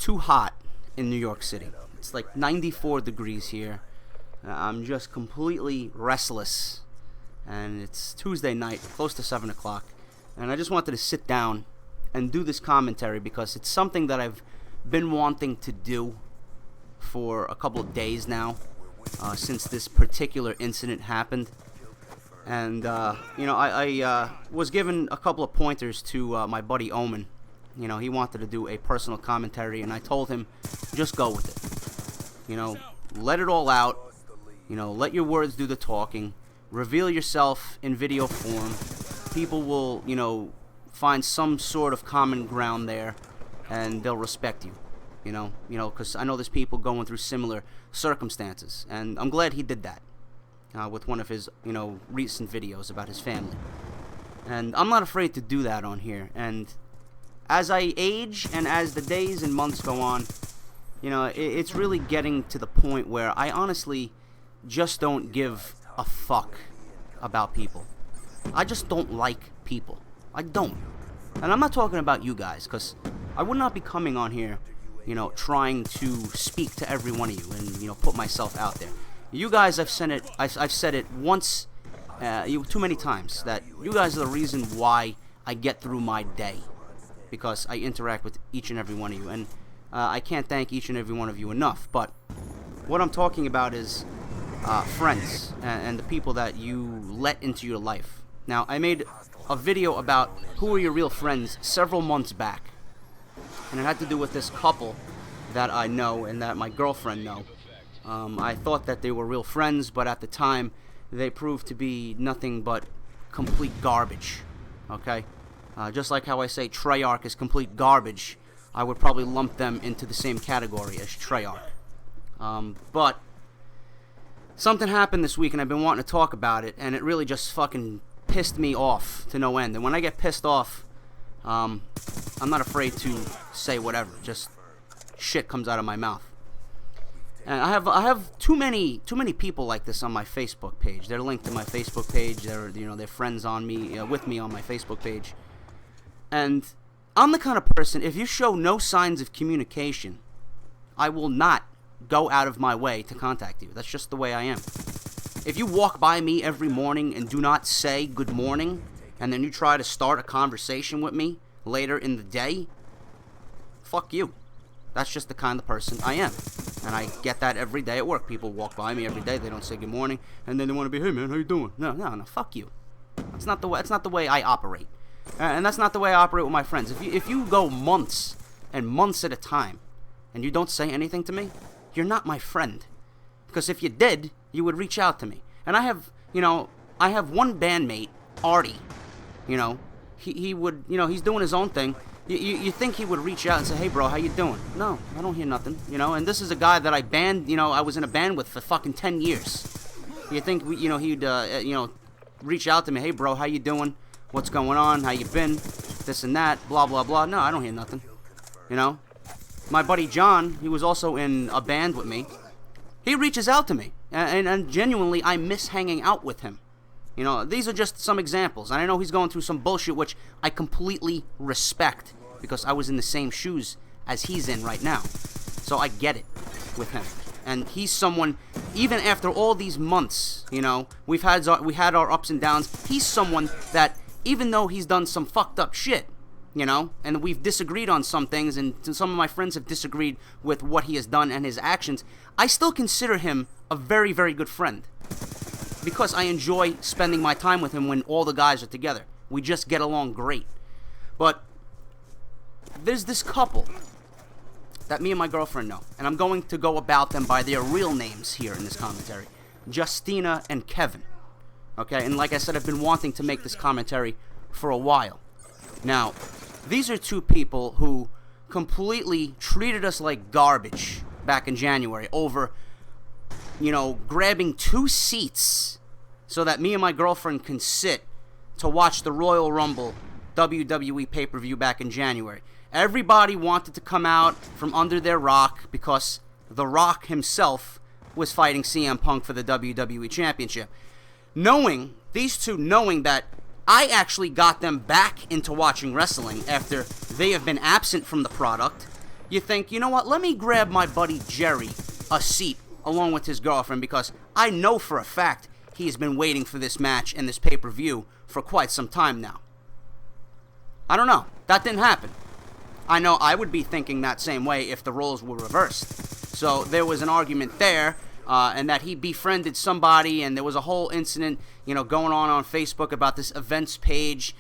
too hot in New York City. It's like 94 degrees here. I'm just completely restless. And it's Tuesday night, close to 7 o'clock. And I just wanted to sit down and do this commentary because it's something that I've been wanting to do for a couple of days now, since this particular incident happened. And, I was given a couple of pointers to my buddy Omen. He wanted to do a personal commentary, and I told him, just go with it. Let it all out. Let your words do the talking. Reveal yourself in video form. People will, find some sort of common ground there, and they'll respect you. Because I know there's people going through similar circumstances, and I'm glad he did that with one of his, recent videos about his family. And I'm not afraid to do that on here. And as I age and as the days and months go on, it's really getting to the point where I honestly just don't give a fuck about people. I just don't like people. I don't. And I'm not talking about you guys, because I would not be coming on here, trying to speak to every one of you and, put myself out there. You guys, I've said it once, too many times, that you guys are the reason why I get through my day, because I interact with each and every one of you, and I can't thank each and every one of you enough. But what I'm talking about is friends and the people that you let into your life. Now, I made a video about who are your real friends several months back, and it had to do with this couple that I know and that my girlfriend know. I thought that they were real friends, but at the time they proved to be nothing but complete garbage. Okay, just like how I say Treyarch is complete garbage, I would probably lump them into the same category as Treyarch. But something happened this week, and I've been wanting to talk about it, and it really just fucking pissed me off to no end. And when I get pissed off, I'm not afraid to say whatever. Just shit comes out of my mouth. And I have too many people like this on my Facebook page. They're linked to my Facebook page. They're friends on me with me on my Facebook page. And I'm the kind of person, if you show no signs of communication, I will not go out of my way to contact you. That's just the way I am. If you walk by me every morning and do not say good morning, and then you try to start a conversation with me later in the day, fuck you. That's just the kind of person I am. And I get that every day at work. People walk by me every day, they don't say good morning, and then they want to be, hey man, how you doing? No, fuck you. That's not the way I operate. And that's not the way I operate with my friends. If you go months and months at a time and you don't say anything to me, you're not my friend. Because if you did, you would reach out to me. And I have one bandmate, Artie. He would, he's doing his own thing. You think he would reach out and say, hey bro, how you doing? No, I don't hear nothing, and this is a guy that I was in a band with for fucking 10 years. You think, he'd, reach out to me, hey bro, how you doing? What's going on? How you been? This and that, blah, blah, blah. No, I don't hear nothing, My buddy John, he was also in a band with me. He reaches out to me, and genuinely, I miss hanging out with him. These are just some examples, and I know he's going through some bullshit, which I completely respect, because I was in the same shoes as he's in right now. So I get it with him. And he's someone, even after all these months, we had our ups and downs, he's someone that, even though he's done some fucked up shit, and we've disagreed on some things, and some of my friends have disagreed with what he has done and his actions, I still consider him a very, very good friend. Because I enjoy spending my time with him when all the guys are together. We just get along great. But there's this couple that me and my girlfriend know, and I'm going to go about them by their real names here in this commentary. Justina and Kevin. Okay, and like I said, I've been wanting to make this commentary for a while. Now, these are two people who completely treated us like garbage back in January over, grabbing 2 seats so that me and my girlfriend can sit to watch the Royal Rumble WWE pay-per-view back in January. Everybody wanted to come out from under their rock because The Rock himself was fighting CM Punk for the WWE Championship. These two knowing that I actually got them back into watching wrestling after they have been absent from the product, you think, you know what, let me grab my buddy Jerry a seat along with his girlfriend, because I know for a fact he's been waiting for this match and this pay-per-view for quite some time now. I don't know. That didn't happen. I know I would be thinking that same way if the roles were reversed. So there was an argument there, and that he befriended somebody, and there was a whole incident, going on Facebook about this events page.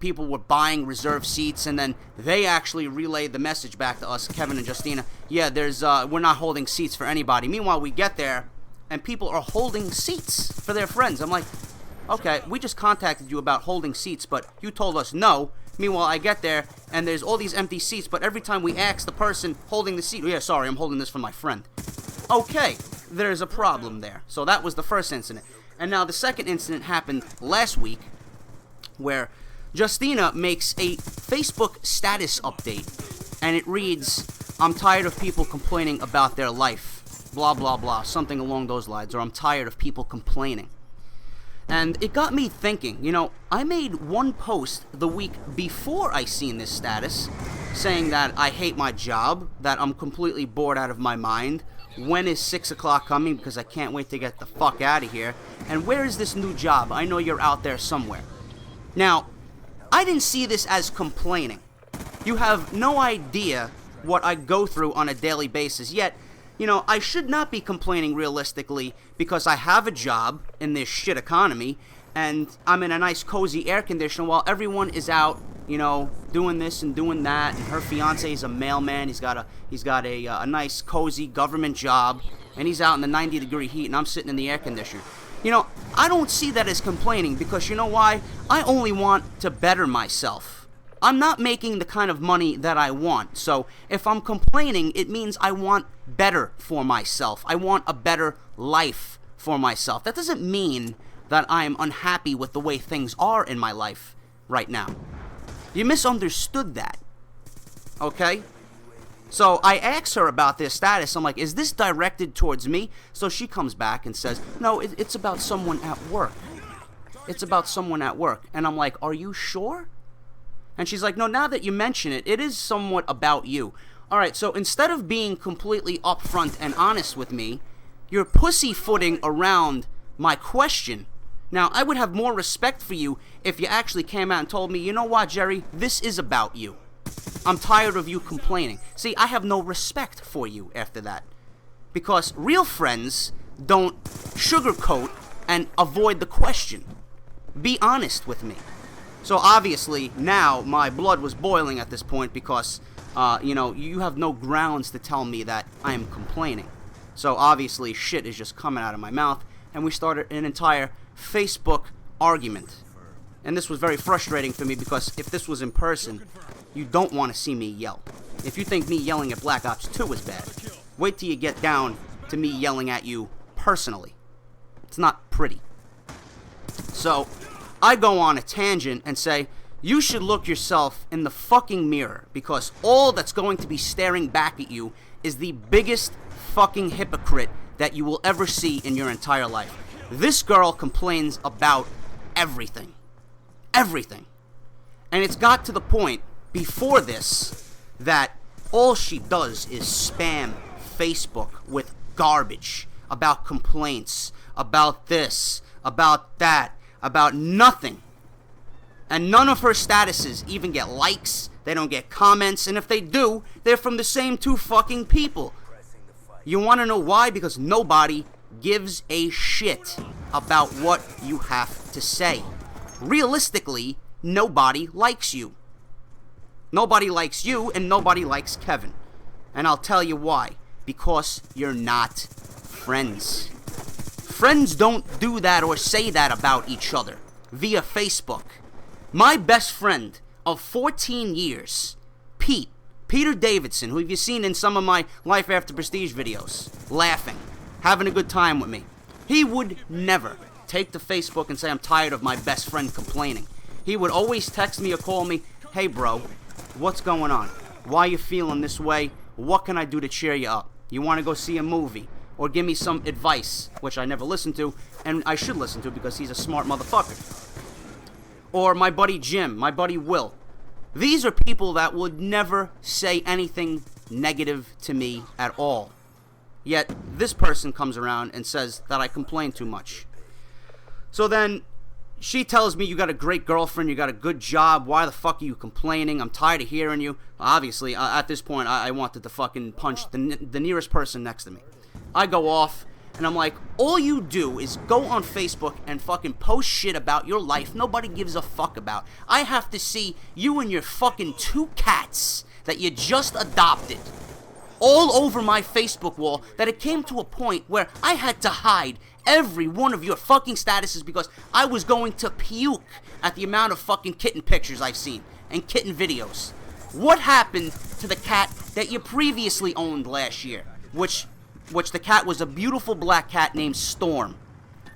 People were buying reserved seats, and then they actually relayed the message back to us, Kevin and Justina. Yeah, we're not holding seats for anybody. Meanwhile, we get there, and people are holding seats for their friends. I'm like, okay, we just contacted you about holding seats, but you told us no. Meanwhile, I get there, and there's all these empty seats, but every time we ask the person holding the seat, yeah, sorry, I'm holding this for my friend. Okay, there's a problem there. So that was the first incident. And now the second incident happened last week, where Justina makes a Facebook status update, and it reads, I'm tired of people complaining about their life, blah, blah, blah, something along those lines, or I'm tired of people complaining. And it got me thinking, I made one post the week before I seen this status, saying that I hate my job, that I'm completely bored out of my mind, when is 6 o'clock coming, because I can't wait to get the fuck out of here, and where is this new job? I know you're out there somewhere. Now, I didn't see this as complaining. You have no idea what I go through on a daily basis, yet, I should not be complaining realistically, because I have a job in this shit economy, and I'm in a nice cozy air conditioner while everyone is out, doing this and doing that, and her fiance is a mailman. He's got a nice cozy government job, and he's out in the 90-degree heat, and I'm sitting in the air conditioner. I don't see that as complaining, because you know why? I only want to better myself. I'm not making the kind of money that I want, so if I'm complaining, it means I want better for myself. I want a better life for myself. That doesn't mean that I'm unhappy with the way things are in my life right now. You misunderstood that, okay? So I asked her about this status. I'm like, is this directed towards me? So she comes back and says, no, it's about someone at work. It's about someone at work. And I'm like, are you sure? And she's like, no, now that you mention it, it is somewhat about you. All right, so instead of being completely upfront and honest with me, you're pussyfooting around my question. Now, I would have more respect for you if you actually came out and told me, you know what, Jerry, this is about you. I'm tired of you complaining. See, I have no respect for you after that. Because real friends don't sugarcoat and avoid the question. Be honest with me. So obviously, now my blood was boiling at this point because, you have no grounds to tell me that I am complaining. So obviously, shit is just coming out of my mouth, and we started an entire Facebook argument. And this was very frustrating for me because if this was in person, you don't want to see me yell. If you think me yelling at Black Ops 2 is bad, wait till you get down to me yelling at you personally. It's not pretty. So, I go on a tangent and say, you should look yourself in the fucking mirror, because all that's going to be staring back at you is the biggest fucking hypocrite that you will ever see in your entire life. This girl complains about everything. Everything. And it's got to the point before this that all she does is spam Facebook with garbage about complaints, about this, about that, about nothing. And none of her statuses even get likes, they don't get comments, and if they do, they're from the same two fucking people. You want to know why? Because nobody gives a shit about what you have to say. Realistically, nobody likes you. Nobody likes you, and nobody likes Kevin. And I'll tell you why. Because you're not friends. Friends don't do that or say that about each other via Facebook. My best friend of 14 years, Peter Davidson, who you've seen in some of my Life After Prestige videos, laughing, having a good time with me, he would never take to Facebook and say, I'm tired of my best friend complaining. He would always text me or call me, hey bro, what's going on? Why you feeling this way? What can I do to cheer you up? You want to go see a movie? Or give me some advice, which I never listened to, and I should listen to because he's a smart motherfucker. Or my buddy Jim, my buddy Will. These are people that would never say anything negative to me at all. Yet, this person comes around and says that I complain too much. So then, she tells me, you got a great girlfriend, you got a good job, why the fuck are you complaining? I'm tired of hearing you. Obviously, at this point, I wanted to fucking punch the nearest person next to me. I go off, and I'm like, all you do is go on Facebook and fucking post shit about your life nobody gives a fuck about. I have to see you and your fucking 2 cats that you just adopted all over my Facebook wall, that it came to a point where I had to hide every one of your fucking statuses because I was going to puke at the amount of fucking kitten pictures I've seen and kitten videos. What happened to the cat that you previously owned last year? Which the cat was a beautiful black cat named Storm.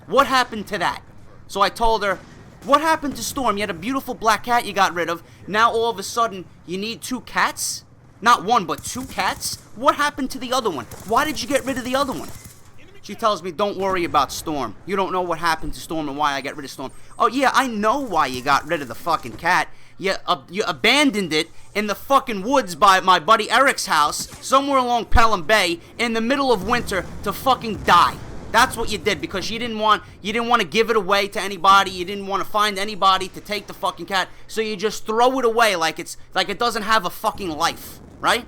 What happened to that? So I told her, what happened to Storm? You had a beautiful black cat you got rid of. Now all of a sudden you need 2 cats? Not 1, but 2 cats? What happened to the other one? Why did you get rid of the other one? She tells me, don't worry about Storm. You don't know what happened to Storm and why I got rid of Storm. Oh yeah, I know why you got rid of the fucking cat. You abandoned it in the fucking woods by my buddy Eric's house, somewhere along Pelham Bay, in the middle of winter to fucking die. That's what you did, because you didn't want to give it away to anybody. You didn't want to find anybody to take the fucking cat, so you just throw it away like it doesn't have a fucking life, right?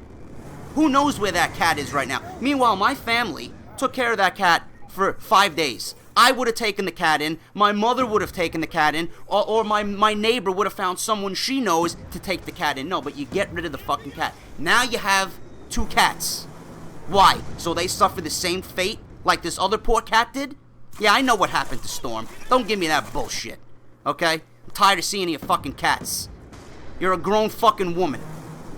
Who knows where that cat is right now? Meanwhile, my family took care of that cat for 5 days. I would have taken the cat in, my mother would have taken the cat in, or my neighbor would have found someone she knows to take the cat in. No, but you get rid of the fucking cat. Now you have 2 cats. Why? So they suffer the same fate like this other poor cat did? Yeah, I know what happened to Storm. Don't give me that bullshit. Okay? I'm tired of seeing your fucking cats. You're a grown fucking woman.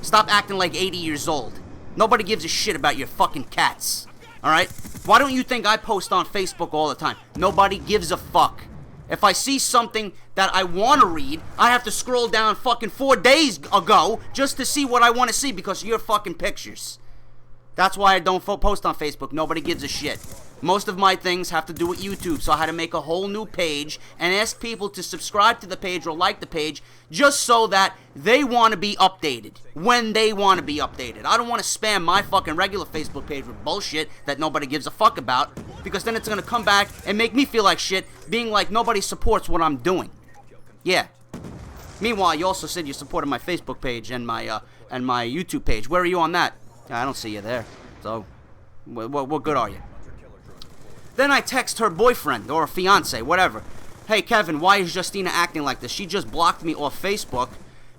Stop acting like 80 years old. Nobody gives a shit about your fucking cats. Alright? Why don't you think I post on Facebook all the time? Nobody gives a fuck. If I see something that I want to read, I have to scroll down fucking 4 days ago just to see what I want to see because of your fucking pictures. That's why I don't post on Facebook. Nobody gives a shit. Most of my things have to do with YouTube, so I had to make a whole new page and ask people to subscribe to the page or like the page just so that they want to be updated when they want to be updated. I don't want to spam my fucking regular Facebook page with bullshit that nobody gives a fuck about, because then it's going to come back and make me feel like shit, being like nobody supports what I'm doing. Yeah. Meanwhile, you also said you supported my Facebook page and my YouTube page. Where are you on that? I don't see you there. So, what good are you? Then I text her boyfriend or fiance, whatever. Hey, Kevin, why is Justina acting like this? She just blocked me off Facebook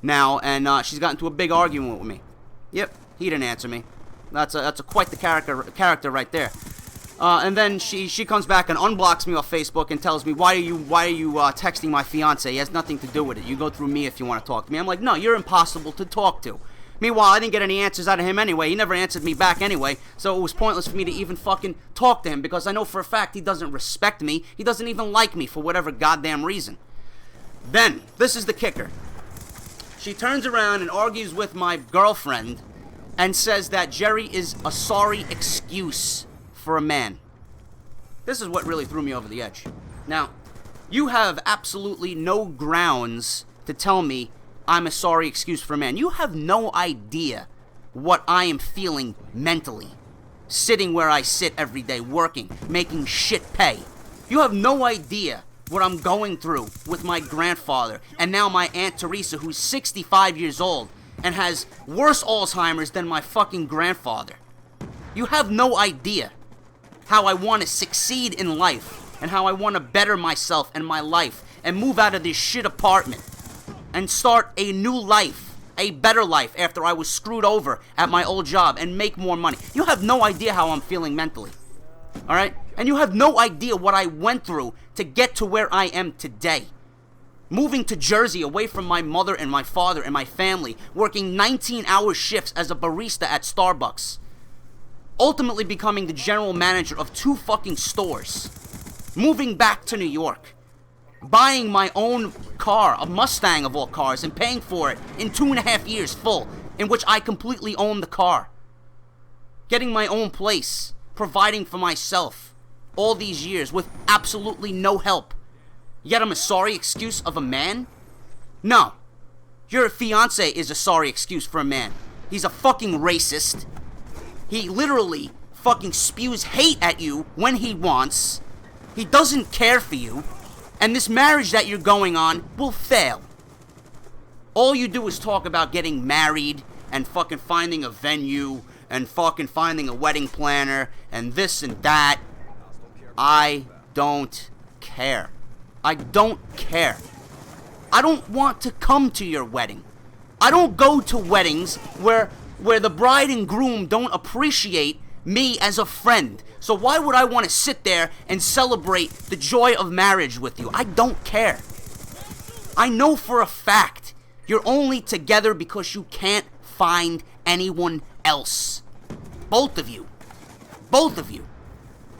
now, and she's got into a big argument with me. Yep, he didn't answer me. That's quite the character right there. And then she comes back and unblocks me off Facebook and tells me, why are you texting my fiance? He has nothing to do with it. You go through me if you want to talk to me. I'm like, no, you're impossible to talk to. Meanwhile, I didn't get any answers out of him anyway. He never answered me back anyway, so it was pointless for me to even fucking talk to him, because I know for a fact he doesn't respect me. He doesn't even like me for whatever goddamn reason. Then, this is the kicker. She turns around and argues with my girlfriend and says that Jerry is a sorry excuse for a man. This is what really threw me over the edge. Now, you have absolutely no grounds to tell me I'm a sorry excuse for a man. You have no idea what I am feeling mentally. Sitting where I sit every day, working, making shit pay. You have no idea what I'm going through with my grandfather, and now my Aunt Teresa, who's 65 years old, and has worse Alzheimer's than my fucking grandfather. You have no idea how I want to succeed in life, and how I want to better myself and my life, and move out of this shit apartment and start a new life, a better life after I was screwed over at my old job and make more money. You have no idea how I'm feeling mentally, alright? And you have no idea what I went through to get to where I am today. Moving to Jersey away from my mother and my father and my family, working 19-hour shifts as a barista at Starbucks. Ultimately becoming the general manager of 2 fucking stores. Moving back to New York. Buying my own car, a Mustang of all cars, and paying for it in 2.5 years full, in which I completely own the car. Getting my own place, providing for myself, all these years with absolutely no help. Yet I'm a sorry excuse of a man? No. Your fiance is a sorry excuse for a man. He's a fucking racist. He literally fucking spews hate at you when he wants. He doesn't care for you. And this marriage that you're going on will fail. All you do is talk about getting married and fucking finding a venue and fucking finding a wedding planner and this and that. I don't care. I don't care. I don't want to come to your wedding. I don't go to weddings where the bride and groom don't appreciate me as a friend. So why would I want to sit there and celebrate the joy of marriage with you? I don't care. I know for a fact you're only together because you can't find anyone else. Both of you. Both of you.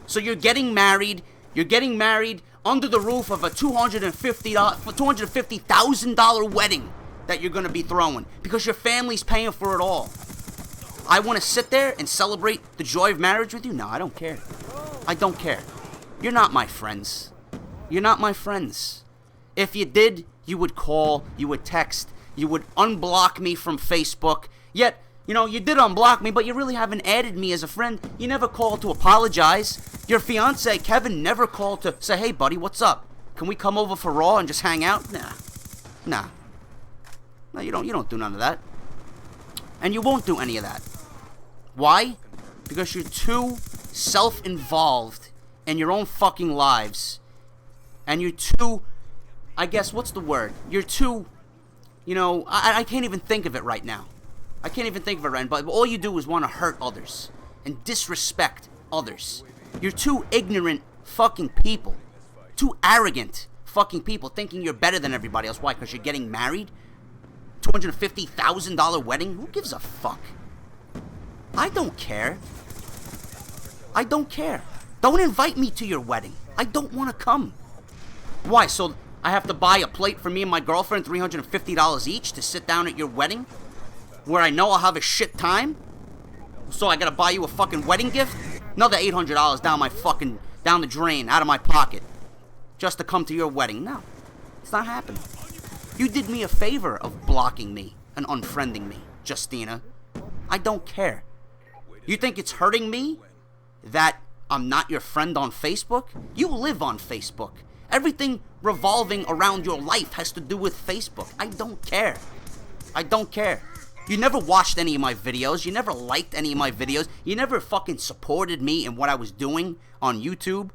So you're getting married. You're getting married under the roof of a $250,000 wedding that you're going to be throwing because your family's paying for it all. I want to sit there and celebrate the joy of marriage with you? No, I don't care. I don't care. You're not my friends. You're not my friends. If you did, you would call, you would text, you would unblock me from Facebook. Yet, you did unblock me, but you really haven't added me as a friend. You never called to apologize. Your fiance, Kevin, never called to say, hey, buddy, what's up? Can we come over for Raw and just hang out? Nah. No, you don't do none of that. And you won't do any of that. Why? Because you're too self-involved in your own fucking lives. And you're too, I guess, what's the word? You're too, I can't even think of it right now. I can't even think of it right now. But all you do is want to hurt others and disrespect others. You're too ignorant fucking people. Too arrogant fucking people thinking you're better than everybody else. Why? Because you're getting married? $250,000 wedding? Who gives a fuck? I don't care. I don't care. Don't invite me to your wedding. I don't want to come. Why? So I have to buy a plate for me and my girlfriend, $350 each, to sit down at your wedding? Where I know I'll have a shit time? So I gotta buy you a fucking wedding gift? Another $800 down the drain, out of my pocket. Just to come to your wedding? No. It's not happening. You did me a favor of blocking me and unfriending me, Justina. I don't care. You think it's hurting me that I'm not your friend on Facebook? You live on Facebook. Everything revolving around your life has to do with Facebook. I don't care. I don't care. You never watched any of my videos. You never liked any of my videos. You never fucking supported me in what I was doing on YouTube.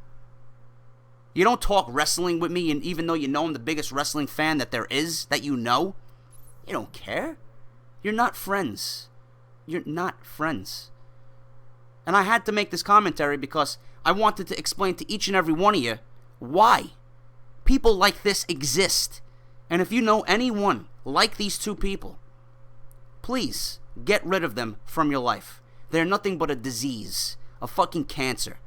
You don't talk wrestling with me, and even though you know I'm the biggest wrestling fan that there is, that you know, you don't care. You're not friends. You're not friends. And I had to make this commentary because I wanted to explain to each and every one of you why people like this exist. And if you know anyone like these two people, please get rid of them from your life. They're nothing but a disease, a fucking cancer.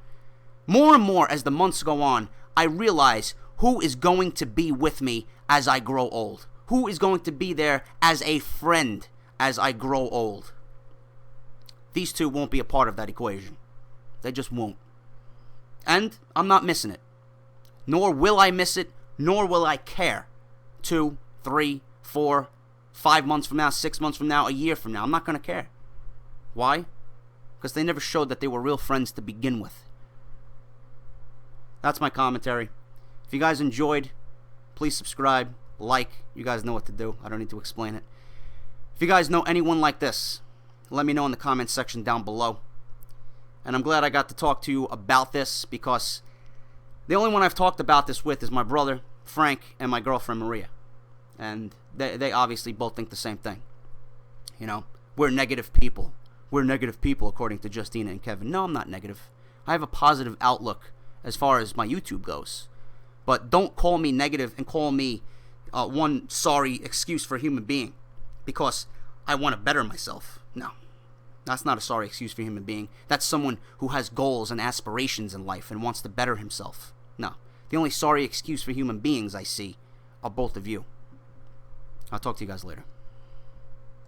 More and more as the months go on, I realize who is going to be with me as I grow old. Who is going to be there as a friend as I grow old. These two won't be a part of that equation. They just won't. And I'm not missing it. Nor will I miss it, nor will I care. 2, 3, 4, 5 months from now, 6 months from now, a year from now. I'm not going to care. Why? Because they never showed that they were real friends to begin with. That's my commentary. If you guys enjoyed, please subscribe, like. You guys know what to do. I don't need to explain it. If you guys know anyone like this, let me know in the comments section down below. And I'm glad I got to talk to you about this because the only one I've talked about this with is my brother, Frank, and my girlfriend, Maria. And they obviously both think the same thing. We're negative people. We're negative people, according to Justina and Kevin. No, I'm not negative. I have a positive outlook as far as my YouTube goes. But don't call me negative and call me one sorry excuse for a human being because I want to better myself. No, that's not a sorry excuse for a human being. That's someone who has goals and aspirations in life and wants to better himself. No, the only sorry excuse for human beings I see are both of you. I'll talk to you guys later.